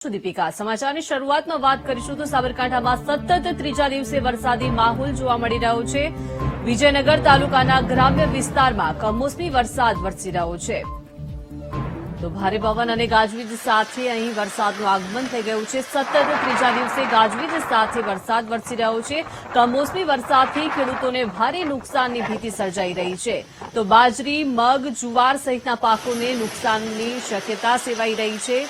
દીપિકા સમાચારની શરૂઆતમાં વાત કરીશું તો સાબરકાંઠામાં સતત ત્રીજા દિવસે વરસાદી માહોલ જોવા મળી રહ્યો છે। વિજયનગર તાલુકાના ગ્રામ્ય વિસ્તારમાં કમોસમી વરસાદ વરસી રહ્યો છે તો ભારે પવન અને ગાજવીજ સાથે અહીં વરસાદનું આગમન થઈ ગયું છે। સતત ત્રીજા દિવસે ગાજવીજ સાથે વરસાદ વરસી રહ્યો છે। કમોસમી વરસાદથી ખેડૂતોને ભારે નુકસાનની ભીતિ સર્જાઈ રહી છે તો બાજરી, મગ, જુવાર સહિતના પાકોને નુકસાનની શક્યતા સેવાઈ રહી છે।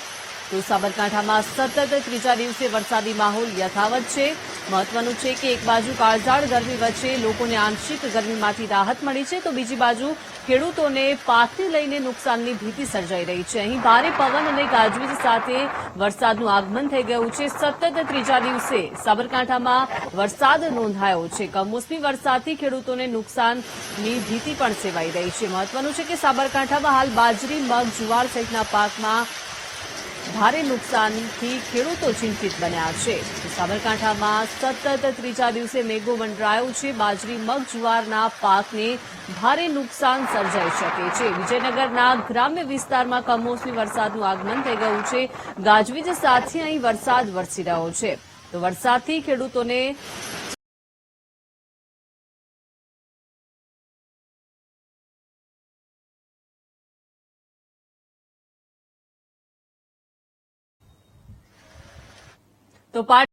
તો સાબરકાંઠામાં સતત ત્રીજા દિવસે વરસાદી માહોલ યથાવત છે। મહત્વનું છે કે એક બાજુ કાળઝાળ ગરમી વચ્ચે લોકોને આંશિક ગરમીમાંથી રાહત મળી છે તો બીજી બાજુ ખેડૂતોને પાકને લઈને નુકસાનની ભીતિ સર્જાઈ રહી છે। અહીં ભારે પવન અને ગાજવીજ સાથે વરસાદનું આગમન થઈ ગયું છે। સતત ત્રીજા દિવસે સાબરકાંઠામાં વરસાદ નોંધાયો છે। કમોસમી વરસાદથી ખેડૂતોને નુકસાનની ભીતિ પણ સેવાઈ રહી છે। મહત્વનું છે કે સાબરકાંઠામાં હાલ બાજરી, મગ, જુવાર સહિતના પાકમાં ભારે નુકસાનથી ખેડૂતો ચિંતિત બન્યા છે। સાબરકાંઠામાં સતત ત્રીજા દિવસે મેઘો મંડરાયો છે। બાજરી, મગ, જુવારના પાકને ભારે નુકસાન સર્જાઈ શકે છે। વિજયનગરના ગ્રામ્ય વિસ્તારમાં કમોસમી વરસાદનું આગમન થઈ ગયું છે। ગાજવીજ સાથે અહીં વરસાદ વરસી રહ્યો છે તો વરસાદથી ખેડૂતોને તો